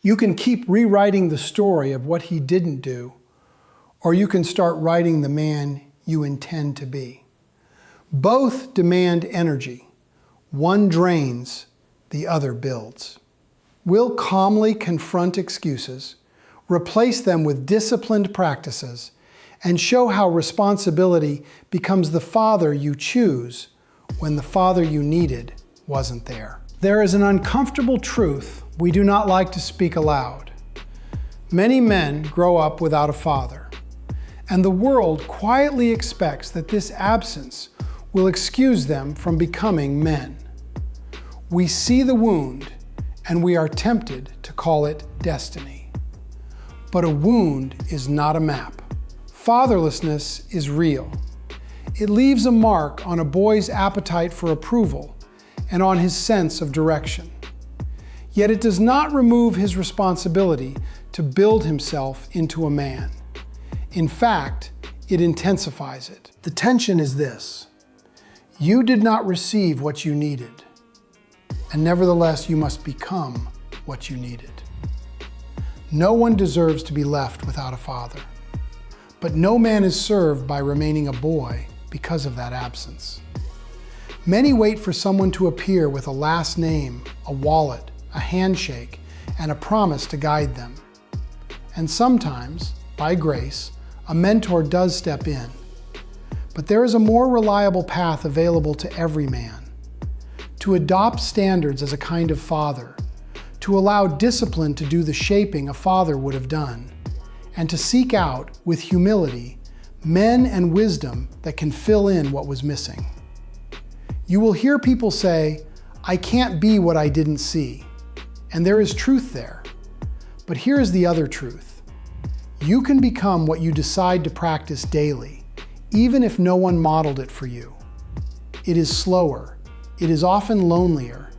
You can keep rewriting the story of what he didn't do, or you can start writing the man you intend to be. Both demand energy. One drains, the other builds. We'll calmly confront excuses, replace them with disciplined practices, and show how responsibility becomes the father you choose when the father you needed wasn't there. There is an uncomfortable truth we do not like to speak aloud. Many men grow up without a father, and the world quietly expects that this absence will excuse them from becoming men. We see the wound, and we are tempted to call it destiny. But a wound is not a map. Fatherlessness is real. It leaves a mark on a boy's appetite for approval and on his sense of direction. Yet it does not remove his responsibility to build himself into a man. In fact, it intensifies it. The tension is this: you did not receive what you needed, and nevertheless you must become what you needed. No one deserves to be left without a father, but no man is served by remaining a boy because of that absence. Many wait for someone to appear with a last name, a wallet, a handshake, and a promise to guide them. And sometimes, by grace, a mentor does step in. But there is a more reliable path available to every man: to adopt standards as a kind of father, to allow discipline to do the shaping a father would have done, and to seek out, with humility, men and wisdom that can fill in what was missing. You will hear people say, "I can't be what I didn't see." And there is truth there. But here is the other truth. You can become what you decide to practice daily, even if no one modeled it for you. It is slower. It is often lonelier.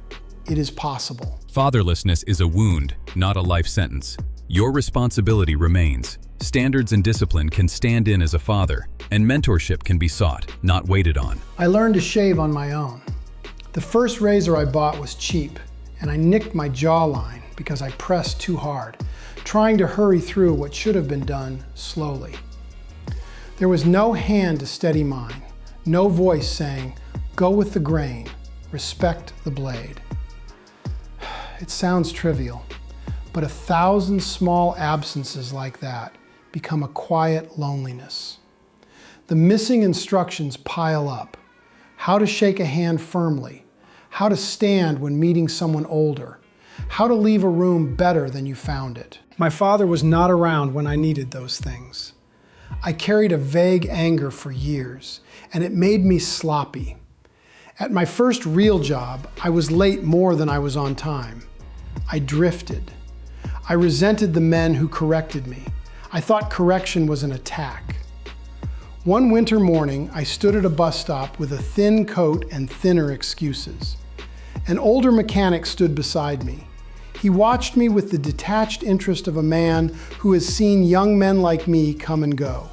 It is possible. Fatherlessness is a wound, not a life sentence. Your responsibility remains. Standards and discipline can stand in as a father, and mentorship can be sought, not waited on. I learned to shave on my own. The first razor I bought was cheap, and I nicked my jawline because I pressed too hard, trying to hurry through what should have been done slowly. There was no hand to steady mine, no voice saying, "Go with the grain, respect the blade." It sounds trivial, but 1,000 small absences like that become a quiet loneliness. The missing instructions pile up: how to shake a hand firmly, how to stand when meeting someone older, how to leave a room better than you found it. My father was not around when I needed those things. I carried a vague anger for years, and it made me sloppy. At my first real job, I was late more than I was on time. I drifted. I resented the men who corrected me. I thought correction was an attack. One winter morning, I stood at a bus stop with a thin coat and thinner excuses. An older mechanic stood beside me. He watched me with the detached interest of a man who has seen young men like me come and go.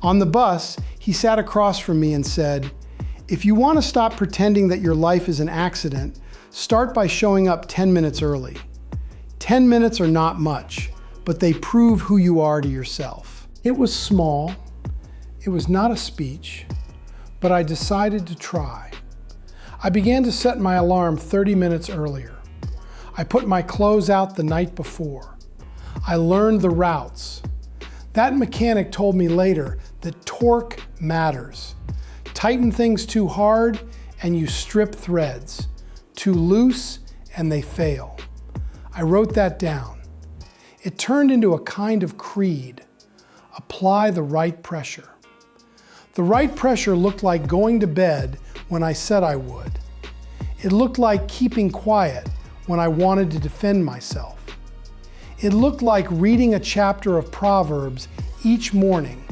On the bus, he sat across from me and said, "If you want to stop pretending that your life is an accident, start by showing up 10 minutes early. 10 minutes are not much, but they prove who you are to yourself." It was small. It was not a speech, but I decided to try. I began to set my alarm 30 minutes earlier. I put my clothes out the night before. I learned the routes. That mechanic told me later that torque matters. Tighten things too hard and you strip threads. Too loose and they fail. I wrote that down. It turned into a kind of creed. Apply the right pressure. The right pressure looked like going to bed when I said I would. It looked like keeping quiet when I wanted to defend myself. It looked like reading a chapter of Proverbs each morning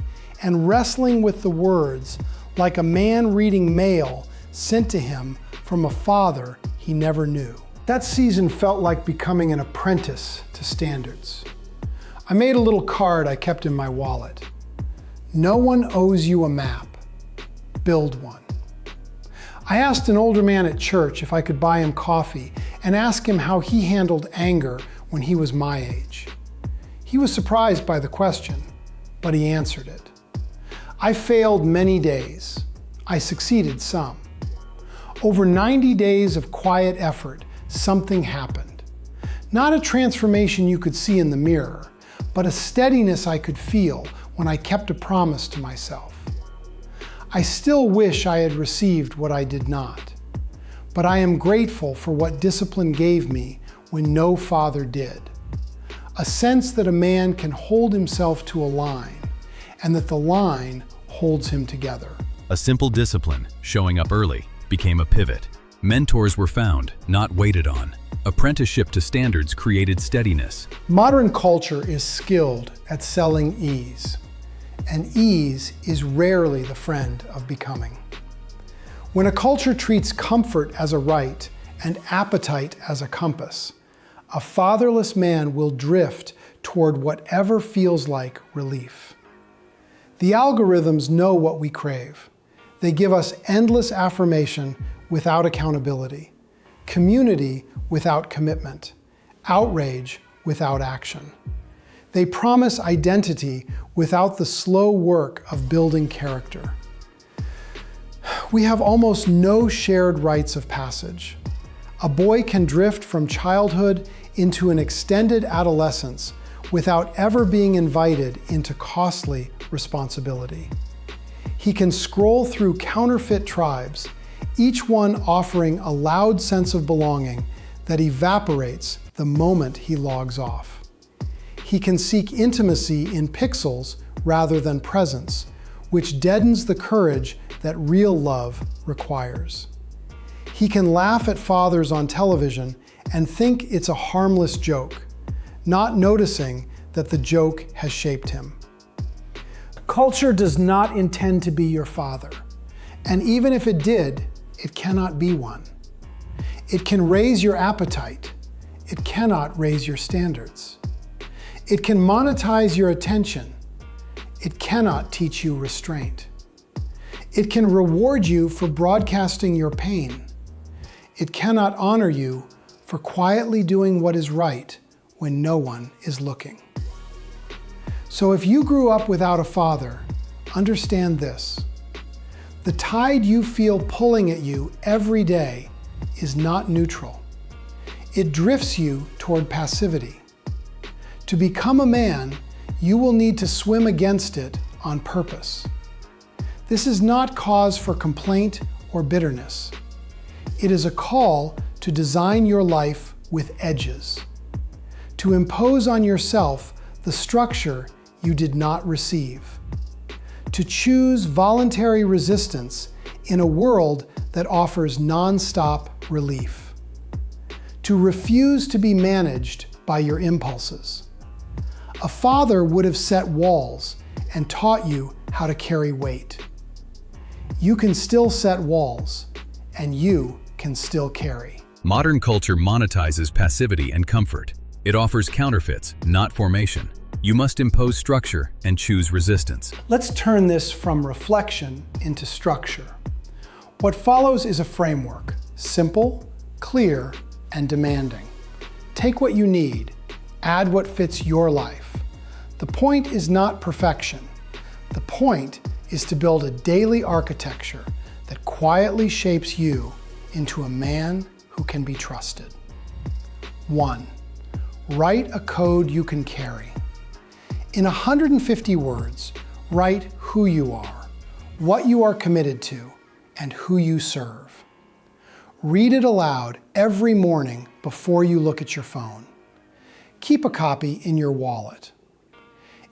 and wrestling with the words like a man reading mail sent to him from a father he never knew. That season felt like becoming an apprentice to standards. I made a little card I kept in my wallet. No one owes you a map. Build one. I asked an older man at church if I could buy him coffee and ask him how he handled anger when he was my age. He was surprised by the question, but he answered it. I failed many days. I succeeded some. Over 90 days of quiet effort, something happened. Not a transformation you could see in the mirror, but a steadiness I could feel when I kept a promise to myself. I still wish I had received what I did not, but I am grateful for what discipline gave me when no father did. A sense that a man can hold himself to a line, and that the line holds him together. A simple discipline, showing up early, became a pivot. Mentors were found, not waited on. Apprenticeship to standards created steadiness. Modern culture is skilled at selling ease, and ease is rarely the friend of becoming. When a culture treats comfort as a right and appetite as a compass, a fatherless man will drift toward whatever feels like relief. The algorithms know what we crave. They give us endless affirmation without accountability, community without commitment, outrage without action. They promise identity without the slow work of building character. We have almost no shared rites of passage. A boy can drift from childhood into an extended adolescence without ever being invited into costly responsibility. He can scroll through counterfeit tribes, each one offering a loud sense of belonging that evaporates the moment he logs off. He can seek intimacy in pixels rather than presence, which deadens the courage that real love requires. He can laugh at fathers on television and think it's a harmless joke, not noticing that the joke has shaped him. Culture does not intend to be your father, and even if it did, it cannot be one. It can raise your appetite. It cannot raise your standards. It can monetize your attention. It cannot teach you restraint. It can reward you for broadcasting your pain. It cannot honor you for quietly doing what is right when no one is looking. So if you grew up without a father, understand this. The tide you feel pulling at you every day is not neutral. It drifts you toward passivity. To become a man, you will need to swim against it on purpose. This is not cause for complaint or bitterness. It is a call to design your life with edges, to impose on yourself the structure you did not receive, to choose voluntary resistance in a world that offers non-stop relief, to refuse to be managed by your impulses. A father would have set walls and taught you how to carry weight. You can still set walls, and you can still carry. Modern culture monetizes passivity and comfort. It offers counterfeits, not formation. You must impose structure and choose resistance. Let's turn this from reflection into structure. What follows is a framework, simple, clear, and demanding. Take what you need, add what fits your life. The point is not perfection. The point is to build a daily architecture that quietly shapes you into a man who can be trusted. 1. Write a code you can carry. In 150 words, write who you are, what you are committed to, and who you serve. Read it aloud every morning before you look at your phone. Keep a copy in your wallet.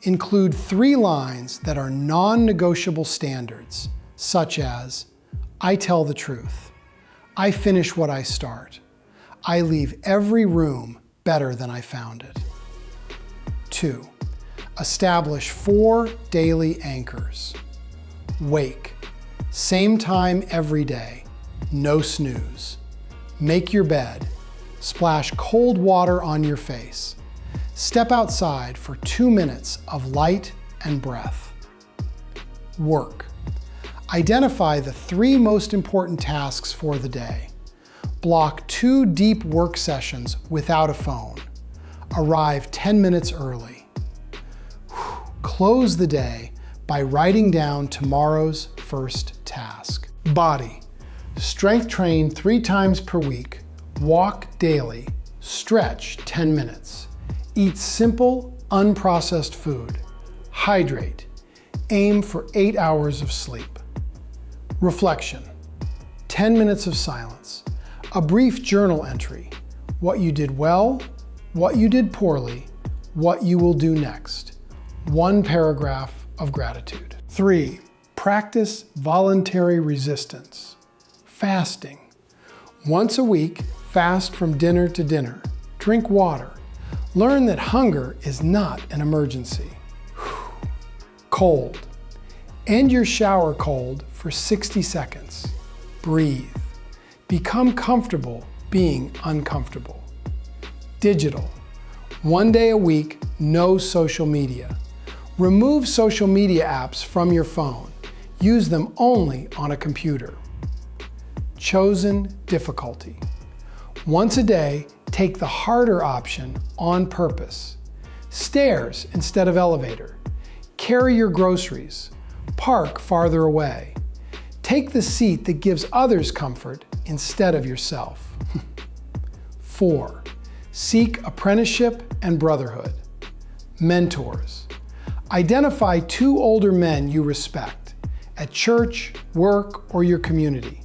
Include 3 lines that are non-negotiable standards, such as, I tell the truth, I finish what I start, I leave every room better than I found it. 2. Establish 4 daily anchors. Wake, same time every day, no snooze. Make your bed, splash cold water on your face. Step outside for 2 minutes of light and breath. Work. Identify the 3 most important tasks for the day. Block 2 deep work sessions without a phone. Arrive 10 minutes early. Close the day by writing down tomorrow's first task. Body. Strength train 3 times per week. Walk daily. Stretch 10 minutes. Eat simple, unprocessed food. Hydrate. Aim for 8 hours of sleep. Reflection. 10 minutes of silence. A brief journal entry. What you did well, what you did poorly, what you will do next. 1 paragraph of gratitude. 3. Practice voluntary resistance. Fasting. Once a week, fast from dinner to dinner. Drink water. Learn that hunger is not an emergency. Cold. End your shower cold for 60 seconds. Breathe. Become comfortable being uncomfortable. Digital. 1 day a week, no social media. Remove social media apps from your phone. Use them only on a computer. Chosen difficulty. Once a day, take the harder option on purpose. Stairs instead of elevator. Carry your groceries. Park farther away. Take the seat that gives others comfort instead of yourself. 4. Seek apprenticeship and brotherhood. Mentors. Identify 2 older men you respect at church, work, or your community.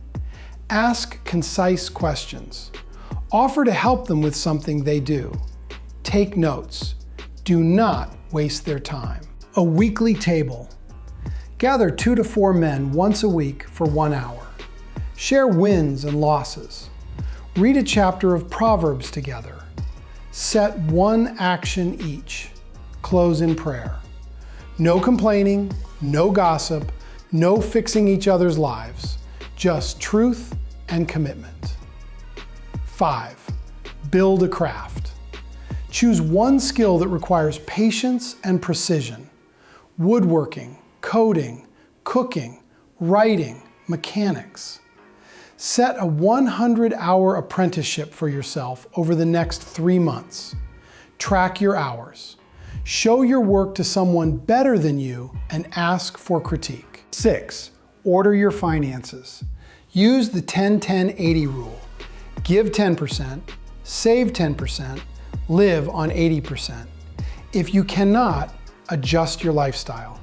Ask concise questions. Offer to help them with something they do. Take notes. Do not waste their time. A weekly table. Gather 2 to 4 men once a week for 1 hour. Share wins and losses. Read a chapter of Proverbs together. Set 1 action each. Close in prayer. No complaining, no gossip, no fixing each other's lives. Just truth and commitment. 5. Build a craft. Choose 1 skill that requires patience and precision. Woodworking, coding, cooking, writing, mechanics. Set a 100-hour apprenticeship for yourself over the next 3 months. Track your hours. Show your work to someone better than you and ask for critique. 6. Order your finances. Use the 10-10-80 rule. Give 10%, save 10%, live on 80%. If you cannot, adjust your lifestyle.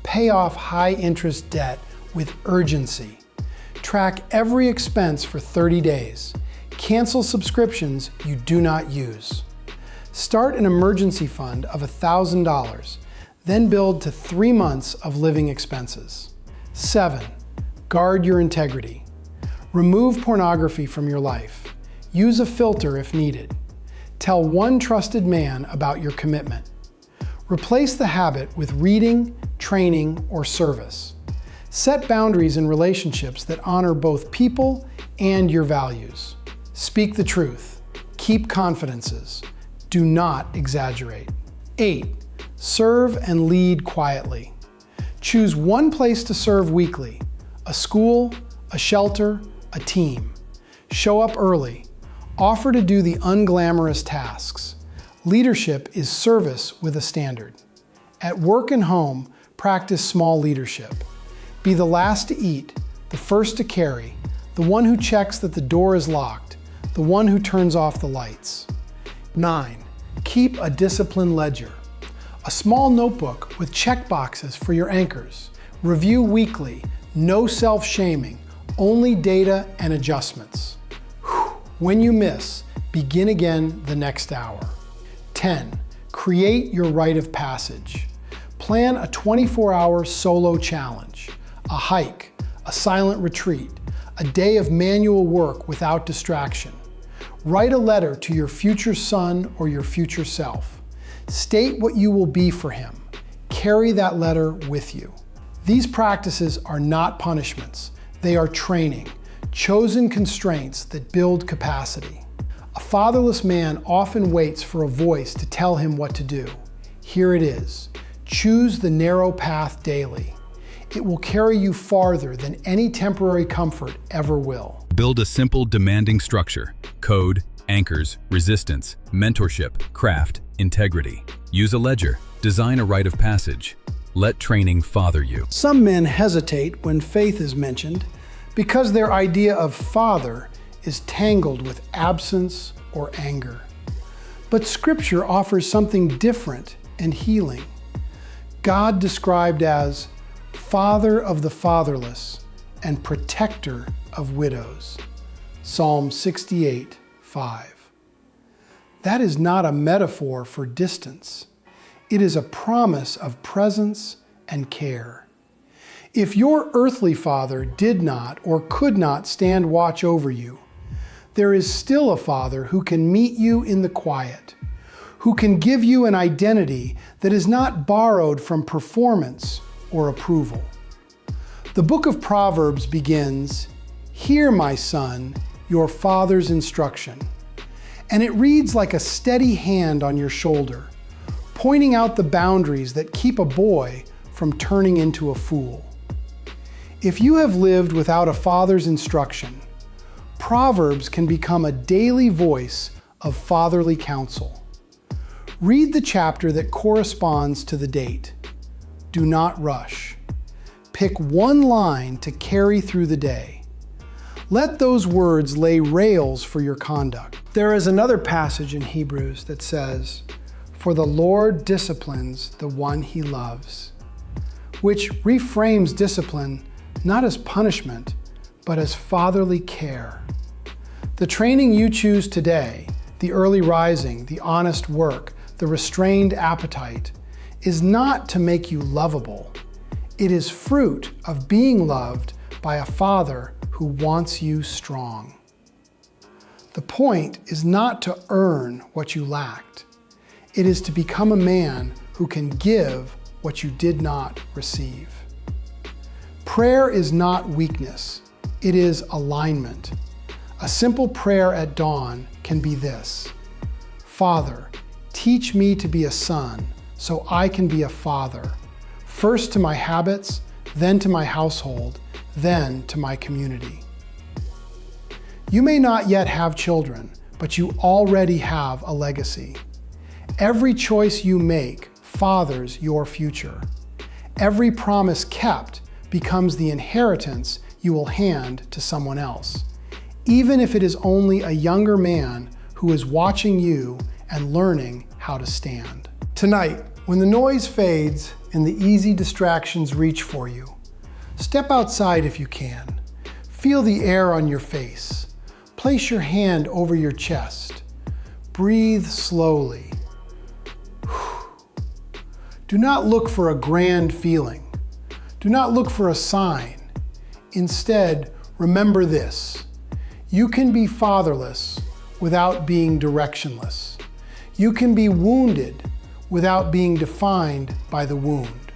Pay off high-interest debt with urgency. Track every expense for 30 days. Cancel subscriptions you do not use. Start an emergency fund of $1,000, then build to 3 months of living expenses. 7. Guard your integrity. Remove pornography from your life. Use a filter if needed. Tell 1 trusted man about your commitment. Replace the habit with reading, training, or service. Set boundaries in relationships that honor both people and your values. Speak the truth. Keep confidences. Do not exaggerate. 8. Serve and lead quietly. Choose 1 place to serve weekly: a school, a shelter, a team. Show up early. Offer to do the unglamorous tasks. Leadership is service with a standard. At work and home, practice small leadership. Be the last to eat, the first to carry, the one who checks that the door is locked, the one who turns off the lights. 9. Keep a disciplined ledger. A small notebook with check boxes for your anchors. Review weekly, no self-shaming, only data and adjustments. When you miss, begin again the next hour. 10. Create your rite of passage. Plan a 24-hour solo challenge, a hike, a silent retreat, a day of manual work without distraction. Write a letter to your future son or your future self. State what you will be for him. Carry that letter with you. These practices are not punishments. They are training, chosen constraints that build capacity. A fatherless man often waits for a voice to tell him what to do. Here it is. Choose the narrow path daily. It will carry you farther than any temporary comfort ever will. Build a simple, demanding structure. Code, Anchors, resistance, mentorship, craft, integrity. Use a ledger. Design a rite of passage. Let training father you. Some men hesitate when faith is mentioned because their idea of father is tangled with absence or anger. But Scripture offers something different and healing. God described as Father of the fatherless and protector of widows. Psalm 68:5. That is not a metaphor for distance. It is a promise of presence and care. If your earthly father did not or could not stand watch over you, there is still a Father who can meet you in the quiet, who can give you an identity that is not borrowed from performance or approval. The book of Proverbs begins, "Hear, my son, your father's instruction." And it reads like a steady hand on your shoulder, pointing out the boundaries that keep a boy from turning into a fool. If you have lived without a father's instruction, Proverbs can become a daily voice of fatherly counsel. Read the chapter that corresponds to the date. Do not rush. Pick one line to carry through the day. Let those words lay rails for your conduct. There is another passage in Hebrews that says, "For the Lord disciplines the one he loves," which reframes discipline not as punishment, but as fatherly care. The training you choose today, the early rising, the honest work, the restrained appetite, is not to make you lovable. It is fruit of being loved by a Father who wants you strong. The point is not to earn what you lacked. It is to become a man who can give what you did not receive. Prayer is not weakness. It is alignment. A simple prayer at dawn can be this: Father, teach me to be a son so I can be a father, first to my habits, then to my household, then to my community. You may not yet have children, but you already have a legacy. Every choice you make fathers your future. Every promise kept becomes the inheritance you will hand to someone else, even if it is only a younger man who is watching you and learning how to stand. Tonight, when the noise fades and the easy distractions reach for you, step outside if you can. Feel the air on your face. Place your hand over your chest. Breathe slowly. Do not look for a grand feeling. Do not look for a sign. Instead, remember this: you can be fatherless without being directionless. You can be wounded without being defined by the wound.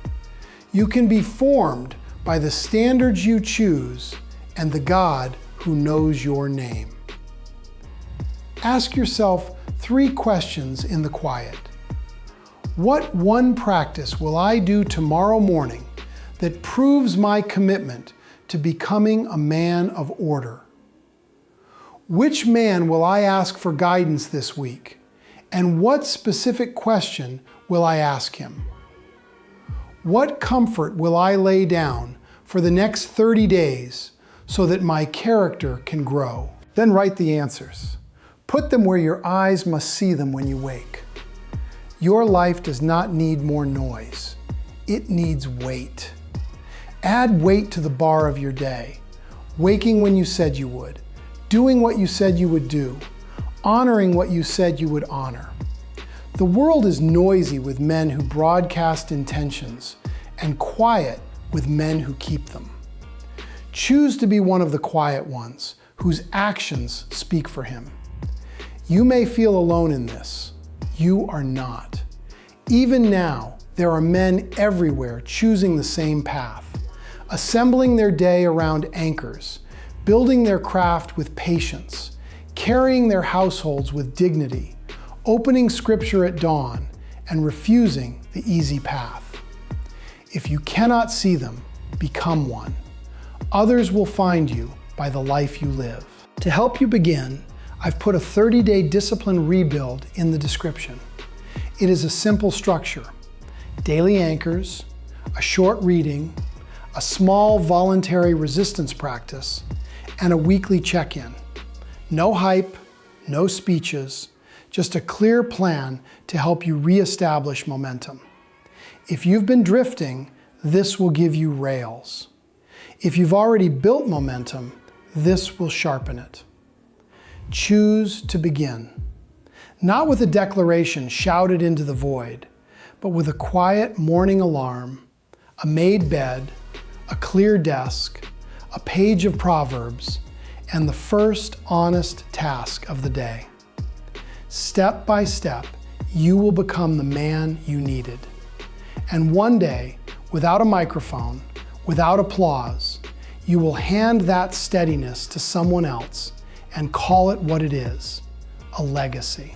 You can be formed by the standards you choose and the God who knows your name. Ask yourself 3 questions in the quiet. What one practice will I do tomorrow morning that proves my commitment to becoming a man of order? Which man will I ask for guidance this week? And what specific question will I ask him? What comfort will I lay down for the next 30 days so that my character can grow? Then write the answers. Put them where your eyes must see them when you wake. Your life does not need more noise. It needs weight. Add weight to the bar of your day. Waking when you said you would. Doing what you said you would do. Honoring what you said you would honor. The world is noisy with men who broadcast intentions, and quiet with men who keep them. Choose to be one of the quiet ones, whose actions speak for him. You may feel alone in this. You are not. Even now, there are men everywhere choosing the same path, assembling their day around anchors, building their craft with patience, carrying their households with dignity, opening scripture at dawn, and refusing the easy path. If you cannot see them, become one. Others will find you by the life you live. To help you begin, I've put a 30-day discipline rebuild in the description. It is a simple structure: daily anchors, a short reading, a small voluntary resistance practice, and a weekly check-in. No hype, no speeches, just a clear plan to help you reestablish momentum. If you've been drifting, this will give you rails. If you've already built momentum, this will sharpen it. Choose to begin. Not with a declaration shouted into the void, but with a quiet morning alarm, a made bed, a clear desk, a page of Proverbs, and the first honest task of the day. Step by step, you will become the man you needed. And one day, without a microphone, without applause, you will hand that steadiness to someone else and call it what it is: a legacy.